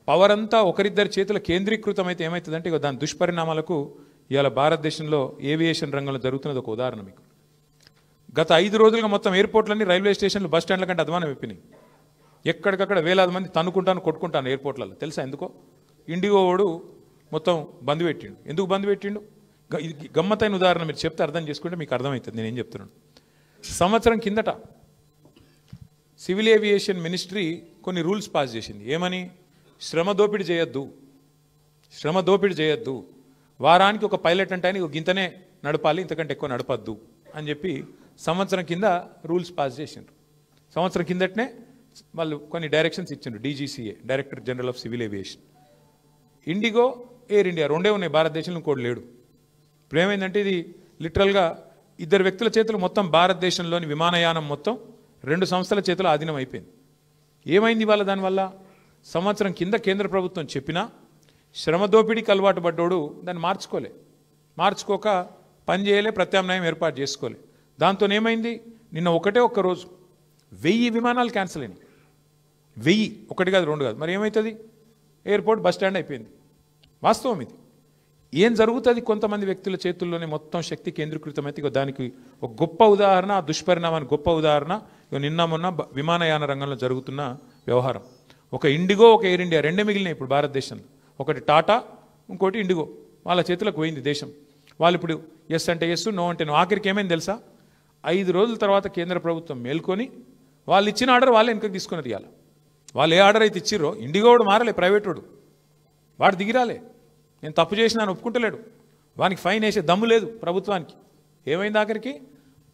Power అంతా ఒకరిద్దరి చేతుల కేంద్రీకృతమైతే ఏమవుతుందంటే ఇక దాని దుష్పరిణామాలకు ఇవాళ భారతదేశంలో ఏవియేషన్ రంగంలో జరుగుతున్నది ఒక ఉదాహరణ మీకు. గత 5 రోజులుగా మొత్తం ఎయిర్పోర్ట్లన్నీ రైల్వే స్టేషన్లు బస్ స్టాండ్ల కంటే అధ్వానం అయిపోయినాయి. ఎక్కడికక్కడ వేలాది మంది తన్నుకుంటాను కొట్టుకుంటాను ఎయిర్పోర్ట్లలో. తెలుసా ఎందుకో? ఇండిగో వాడు మొత్తం బంద్ పెట్టిండు. ఎందుకు బంద్ పెట్టిండు? ఇది గమ్మత్తైన ఉదాహరణ, మీరు చెప్తే అర్థం చేసుకుంటే మీకు అర్థమవుతుంది నేనేం చెప్తున్నాను. సంవత్సరం కిందట సివిల్ ఏవియేషన్ మినిస్ట్రీ కొన్ని రూల్స్ పాస్ చేసింది. ఏమని? శ్రమ దోపిడీ చేయొద్దు, వారానికి ఒక పైలట్ అంటే ఆయన గింతనే నడపాలి, ఇంతకంటే ఎక్కువ నడపద్దు అని చెప్పి సంవత్సరం కింద రూల్స్ పాస్ చేసిండ్రు. సంవత్సరం కిందటనే వాళ్ళు కొన్ని డైరెక్షన్స్ ఇచ్చిండ్రు. DGCA, director general of civil aviation. IndiGo, air India రెండే ఉన్నాయి భారతదేశంలో, ఇంకోటి లేడు. ఇప్పుడు ఏమైందంటే ఇది లిటరల్గా 2 వ్యక్తుల చేతులు మొత్తం భారతదేశంలోని విమానయానం మొత్తం 2 సంస్థల చేతులు ఆధీనం అయిపోయింది. ఏమైంది ఇవాళ? దానివల్ల సంవత్సరం కింద కేంద్ర ప్రభుత్వం చెప్పినా శ్రమ దోపిడీకి అలవాటు పడ్డోడు దాన్ని మార్చుకోక పని చేయలే, ప్రత్యామ్నాయం ఏర్పాటు చేసుకోలే. దాంతో ఏమైంది? నిన్న ఒక్క రోజు 1000 విమానాలు క్యాన్సిల్ అయినాయి. 1000, 1 కాదు 2 కాదు. మరి ఏమవుతుంది? ఎయిర్పోర్ట్ బస్ స్టాండ్ అయిపోయింది. వాస్తవం ఇది. ఏం జరుగుతుంది? కొంతమంది వ్యక్తుల చేతుల్లోనే మొత్తం శక్తి కేంద్రీకృతమైతే దానికి ఒక గొప్ప ఉదాహరణ, ఆ దుష్పరిణామానికి గొప్ప ఉదాహరణ నిన్న మొన్న విమానయాన రంగంలో జరుగుతున్న వ్యవహారం. ఒక ఇండిగో, ఒక ఎయిర్ ఇండియా రెండే మిగిలినాయి ఇప్పుడు భారతదేశంలో. ఒకటి టాటా, ఇంకోటి ఇండిగో. వాళ్ళ చేతులకు పోయింది దేశం. వాళ్ళు ఇప్పుడు ఎస్ అంటే ఎస్, నో అంటే నో. ఆఖరికి ఏమైంది తెలుసా? 5 రోజుల తర్వాత కేంద్ర ప్రభుత్వం మేల్కొని వాళ్ళు ఇచ్చిన ఆర్డర్ వాళ్ళే వెనక్కి తీసుకున్నది. ఇవాళ వాళ్ళు ఏ ఆర్డర్ అయితే ఇచ్చిర్రో, ఇండిగో వాడు మారలే, ప్రైవేట్ వాడు దిగిరాలే. నేను తప్పు చేసినా అని ఒప్పుకుంటలేడు. వానికి ఫైన్ వేసే దమ్ము లేదు ప్రభుత్వానికి. ఏమైంది ఆఖరికి?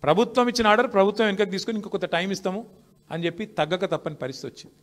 ప్రభుత్వం ఇచ్చిన ఆర్డర్ ప్రభుత్వం వెనక్కి తీసుకొని ఇంకొక టైం ఇస్తాము అని చెప్పి తగ్గక తప్పని పరిస్థితి వచ్చింది.